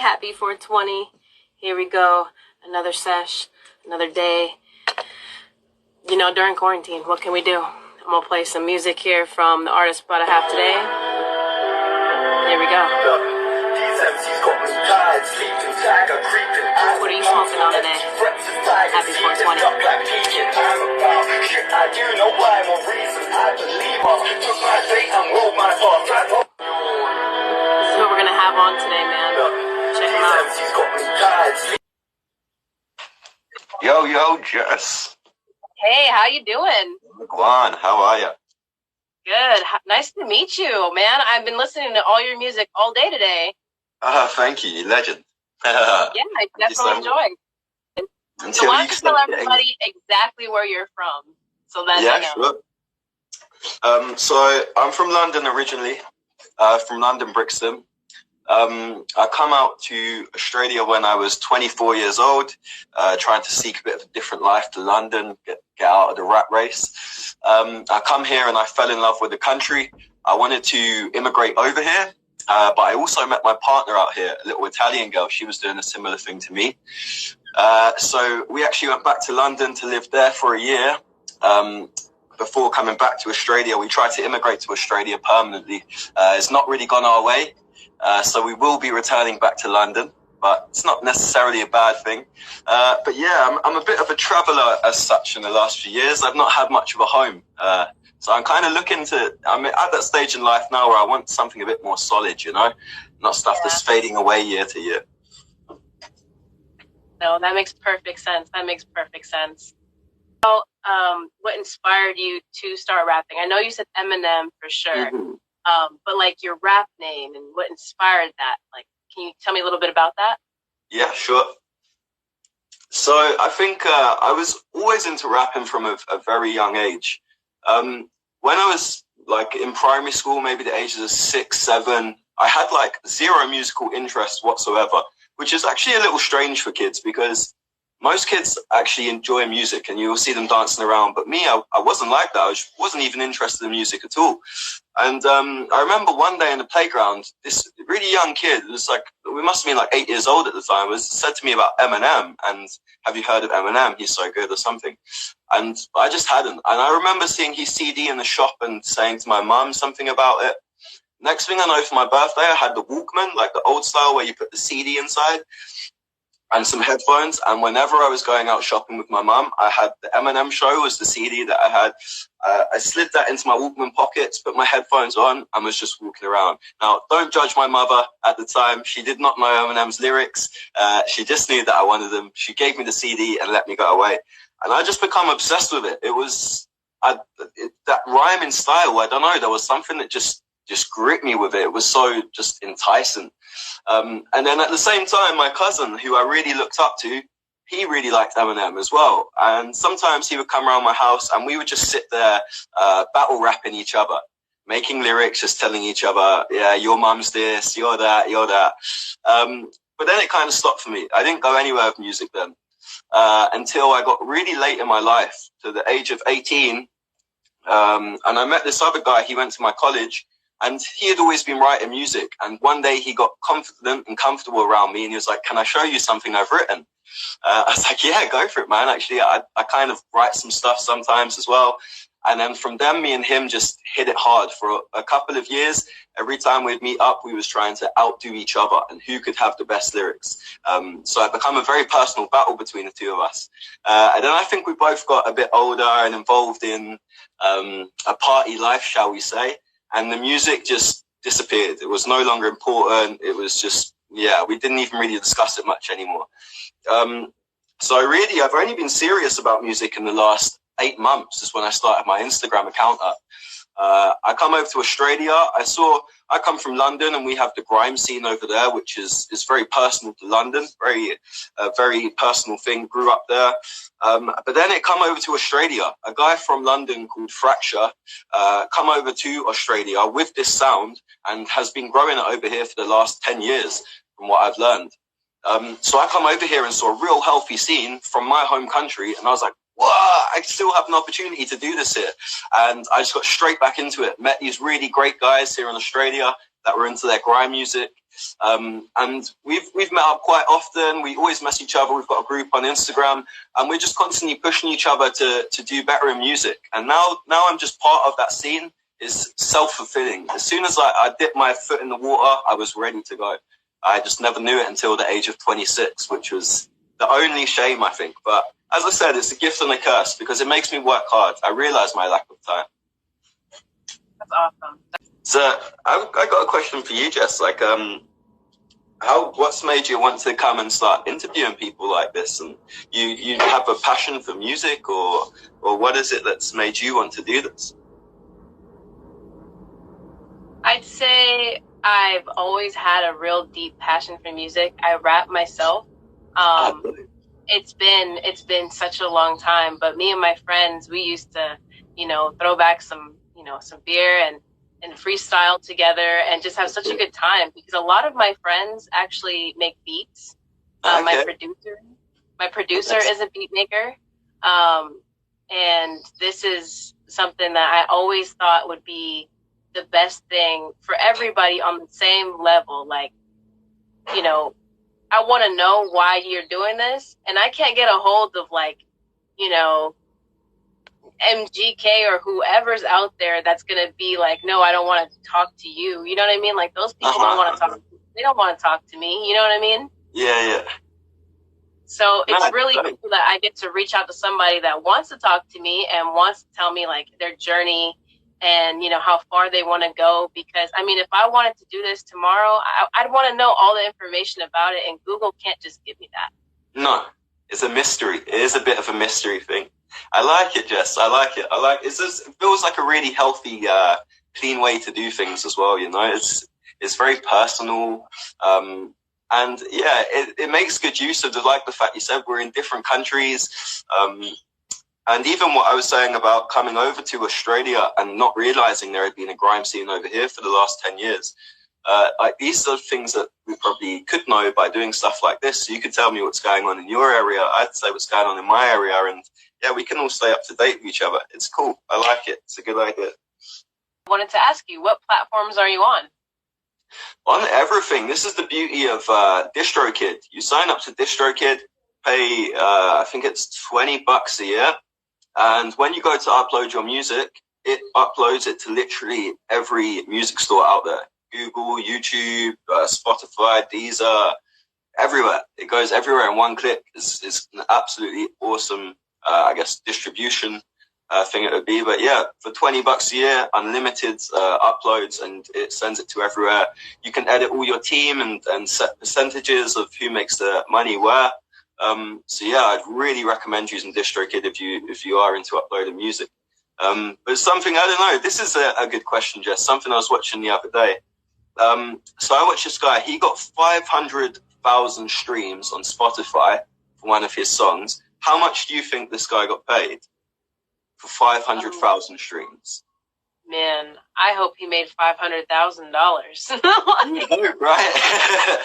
Happy 420. Here we go. Another sesh, another day. You know, during quarantine, what can we do? I'm gonna play some music here from the artist about to have today. Here we go. What are you smoking on today? Happy 420. This is what we're gonna have on today, man. Check him out. Yo, Jess. Hey, how you doing? Guan, how are you? Good. Nice to meet you, man. I've been listening to all your music all day today. Thank you, legend. Yeah, I definitely enjoy. So why don't you tell everybody exactly where you're from? So that yeah, sure. So I'm from London originally, from London, Brixton. I come out to Australia when I was 24 years old, trying to seek a bit of a different life to London, get out of the rat race. I come here and I fell in love with the country. I wanted to immigrate over here, but I also met my partner out here, a little Italian girl. She was doing a similar thing to me. So we actually went back to London to live there for a year. Before coming back to Australia, we tried to immigrate to Australia permanently. It's not really gone our way. So we will be returning back to London, but it's not necessarily a bad thing. But yeah, I'm a bit of a traveller as such in the last few years. I've not had much of a home. So I'm kind of I'm at that stage in life now where I want something a bit more solid, you know, not stuff that's fading away year to year. No, that makes perfect sense. So, what inspired you to start rapping? I know you said Eminem for sure. Mm-hmm. But like your rap name and what inspired that? Like, can you tell me a little bit about that? Yeah, sure. So I think I was always into rapping from a very young age. When I was like in primary school, maybe the ages of 6, 7, I had like zero musical interest whatsoever, which is actually a little strange for kids because most kids actually enjoy music and you will see them dancing around. But me, I wasn't like that. I wasn't even interested in music at all. And I remember one day in the playground, this really young kid, it was like, we must have been like 8 years old at the time, was said to me about Eminem. And have you heard of Eminem? He's so good or something. And I just hadn't. And I remember seeing his CD in the shop and saying to my mum something about it. Next thing I know, for my birthday, I had the Walkman, like the old style where you put the CD inside, and some headphones. And whenever I was going out shopping with my mum, I had the Eminem Show was the CD that I had. I slid that into my Walkman pockets, put my headphones on, and was just walking around. Now, don't judge my mother at the time. She did not know Eminem's lyrics. She just knew that I wanted them. She gave me the CD and let me go away. And I just become obsessed with it. It was that rhyming style. I don't know. There was something that just gripped me with it. It was so just enticing. And then at the same time, my cousin, who I really looked up to, he really liked Eminem as well. And sometimes he would come around my house and we would just sit there, battle rapping each other, making lyrics, just telling each other, yeah, your mum's this, you're that, you're that. But then it kind of stopped for me. I didn't go anywhere with music then, until I got really late in my life, to the age of 18. And I met this other guy. He went to my college. And he had always been writing music. And one day he got confident and comfortable around me. And he was like, can I show you something I've written? I was like, yeah, go for it, man. Actually, I kind of write some stuff sometimes as well. And then from then, me and him just hit it hard for a couple of years. Every time we'd meet up, we was trying to outdo each other and who could have the best lyrics. So it became a very personal battle between the two of us. And then I think we both got a bit older and involved in a party life, shall we say. And the music just disappeared. It was no longer important. It was just, yeah, we didn't even really discuss it much anymore. So really, I've only been serious about music in the last 8 months is when I started my Instagram account up. I come over to Australia. I come from London and we have the grime scene over there, which is very personal to London, very personal thing, grew up there. But then it come over to Australia. A guy from London called Fracture come over to Australia with this sound and has been growing it over here for the last 10 years from what I've learned. So I come over here and saw a real healthy scene from my home country and I was like, wow, I still have an opportunity to do this here. And I just got straight back into it. Met these really great guys here in Australia, that were into their grime music. And we've met up quite often. We always mess each other. We've got a group on Instagram, and we're just constantly pushing each other to do better in music. And now I'm just part of that scene. Is self-fulfilling. As soon as I dipped my foot in the water, I was ready to go. I just never knew it until the age of 26, which was the only shame, I think. But as I said, it's a gift and a curse because it makes me work hard. I realize my lack of time. That's awesome. So I got a question for you, Jess. Like, what's made you want to come and start interviewing people like this? And you have a passion for music, or what is it that's made you want to do this? I'd say I've always had a real deep passion for music. I rap myself. It's been such a long time, but me and my friends, we used to, throw back some beer and freestyle together and just have such a good time because a lot of my friends actually make beats. Okay. My producer is a beat maker. And this is something that I always thought would be the best thing for everybody on the same level. Like, I want to know why you're doing this. And I can't get a hold of MGK or whoever's out there that's going to be like, no, I don't want to talk to you. You know what I mean? Like those people don't want to talk. They don't want to talk to me. You know what I mean? Yeah. So it's really cool that I get to reach out to somebody that wants to talk to me and wants to tell me like their journey and, how far they want to go. Because, if I wanted to do this tomorrow, I'd want to know all the information about it. And Google can't just give me that. No, it's a mystery. It is a bit of a mystery thing. I like it, Jess. I like it. It feels like a really healthy, clean way to do things as well. It's very personal. And yeah, it makes good use of the fact you said we're in different countries. And even what I was saying about coming over to Australia and not realizing there had been a grime scene over here for the last 10 years. These are things that we probably could know by doing stuff like this. So you could tell me what's going on in your area. I'd say what's going on in my area. And yeah, we can all stay up to date with each other. It's cool. I like it. It's a good idea. I wanted to ask you, what platforms are you on? On everything. This is the beauty of DistroKid. You sign up to DistroKid, pay, I think it's $20 a year. And when you go to upload your music, it uploads it to literally every music store out there. Google, YouTube, Spotify, Deezer, everywhere. It goes everywhere in one click. It's an absolutely awesome, distribution thing it would be. But yeah, for $20 a year, unlimited uploads, and it sends it to everywhere. You can edit all your team and set percentages of who makes the money where. So yeah, I'd really recommend using DistroKid if you are into uploading music. But something, I don't know, this is a good question, Jess. Something I was watching the other day. So I watched this guy. He got 500,000 streams on Spotify for one of his songs. How much do you think this guy got paid for 500,000 streams? Man, I hope he made $500,000. Right?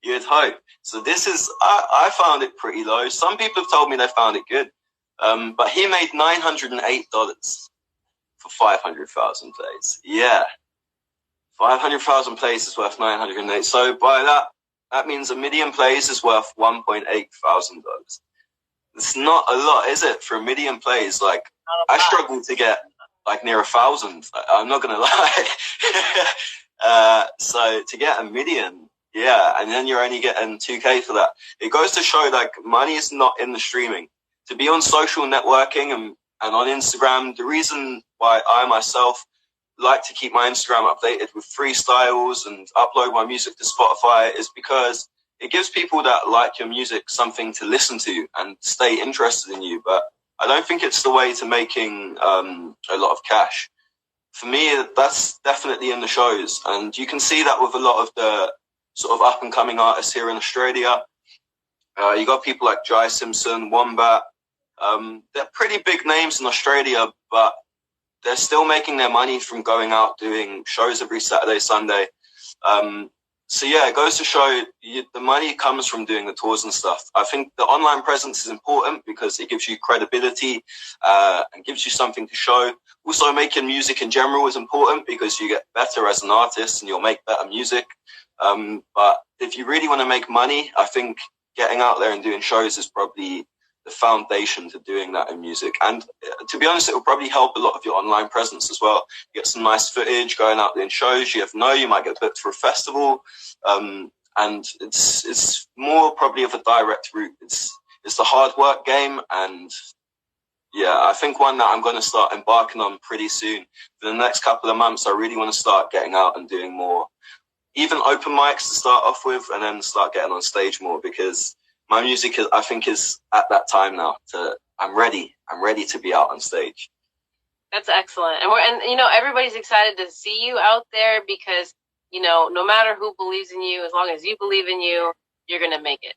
You'd hope. So this is, I found it pretty low. Some people have told me they found it good. But he made $908 for 500,000 plays. Yeah. 500,000 plays is worth 908. So by that means 1 million plays is worth $1.8 thousand. It's not a lot, is it, for 1 million plays? Like, I struggle to get like near 1,000. I'm not going to lie. So to get 1 million, yeah, and then you're only getting 2K for that. It goes to show like money is not in the streaming. To be on social networking and on Instagram, the reason why I myself like to keep my Instagram updated with freestyles and upload my music to Spotify is because it gives people that like your music something to listen to and stay interested in you. But I don't think it's the way to making a lot of cash. For me, that's definitely in the shows. And you can see that with a lot of the sort of up-and-coming artists here in Australia. You got people like Jai Simpson, Wombat. They're pretty big names in Australia, but they're still making their money from going out doing shows every Saturday, Sunday. So yeah, it goes to show the money comes from doing the tours and stuff. I think the online presence is important because it gives you credibility and gives you something to show. Also, making music in general is important because you get better as an artist and you'll make better music. But if you really want to make money, I think getting out there and doing shows is probably the foundation to doing that in music. And to be honest, it will probably help a lot of your online presence as well. You get some nice footage going out there in shows. You might get booked for a festival. And it's more probably of a direct route. It's the hard work game. And yeah, I think one that I'm going to start embarking on pretty soon. For the next couple of months, I really want to start getting out and doing more, even open mics to start off with, and then start getting on stage more, because my music I think is at that time now. I'm ready to be out on stage. That's excellent. And everybody's excited to see you out there because, no matter who believes in you, as long as you believe in you, you're going to make it.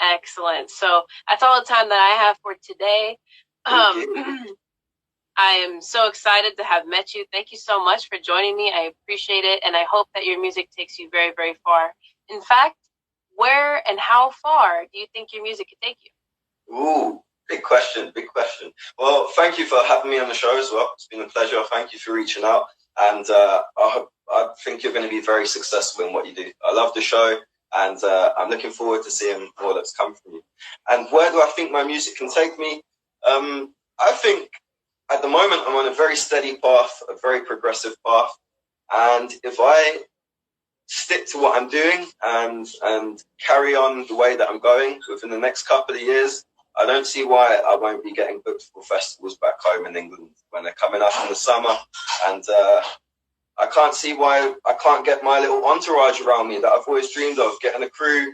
Excellent. So that's all the time that I have for today. I am so excited to have met you. Thank you so much for joining me. I appreciate it. And I hope that your music takes you very, very far. In fact, where and how far do you think your music could take you? Ooh, big question. Well, thank you for having me on the show as well. It's been a pleasure. Thank you for reaching out. And I think you're going to be very successful in what you do. I love the show, and I'm looking forward to seeing more that's come from you. And where do I think my music can take me? I think at the moment I'm on a very steady path, a very progressive path. And if I stick to what I'm doing and carry on the way that I'm going within the next couple of years, I don't see why I won't be getting booked for festivals back home in England when they're coming up in the summer. And I can't see why I can't get my little entourage around me that I've always dreamed of, getting a crew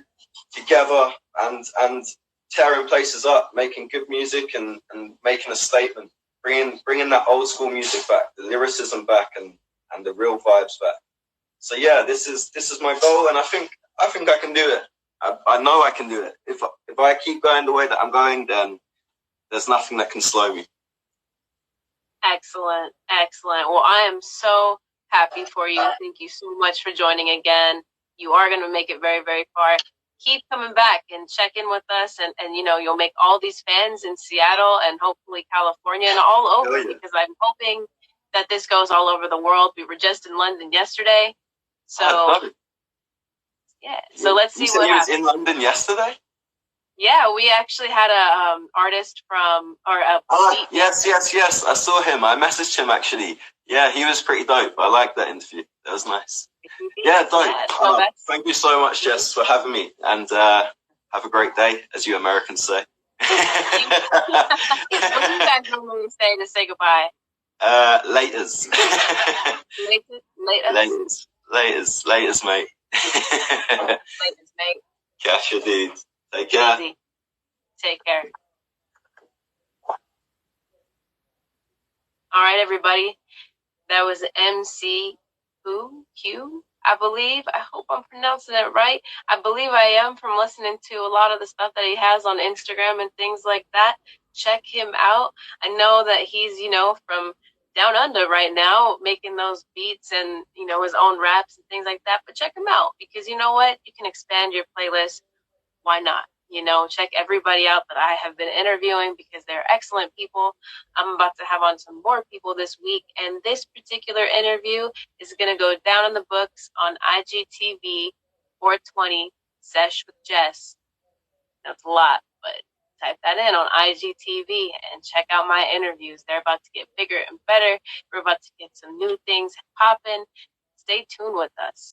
together and tearing places up, making good music and making a statement, bringing that old school music back, the lyricism back and the real vibes back. So yeah, this is my goal, and I think I can do it. I know I can do it. If I keep going the way that I'm going, then there's nothing that can slow me. Excellent. Well, I am so happy for you. Thank you so much for joining again. You are going to make it very, very far. Keep coming back and check in with us, and you'll make all these fans in Seattle and hopefully California and all over, because I'm hoping that this goes all over the world. We were just in London yesterday. So, yeah. So let's see what happens. You was in London yesterday? Yeah, we actually had a artist from, or a... Yes. I saw him. I messaged him, actually. Yeah, he was pretty dope. I liked that interview. That was nice. Yeah, dope. Yeah, thank you so much, Jess, for having me. And have a great day, as you Americans say. What do you guys normally say to say goodbye? Laters. Laters, mate. Laters, mate. Catch your dude. Take care. Easy. Take care. All right, everybody. That was MC Q, I believe. I hope I'm pronouncing it right. I believe I am, from listening to a lot of the stuff that he has on Instagram and things like that. Check him out. I know that he's, from down under right now, making those beats and, his own raps and things like that. But check him out, because you know what? You can expand your playlist. Why not? Check everybody out that I have been interviewing, because they're excellent people. I'm about to have on some more people this week. And this particular interview is going to go down in the books on IGTV 420 Sesh with Jess. That's a lot, but type that in on IGTV and check out my interviews. They're about to get bigger and better. We're about to get some new things popping. Stay tuned with us.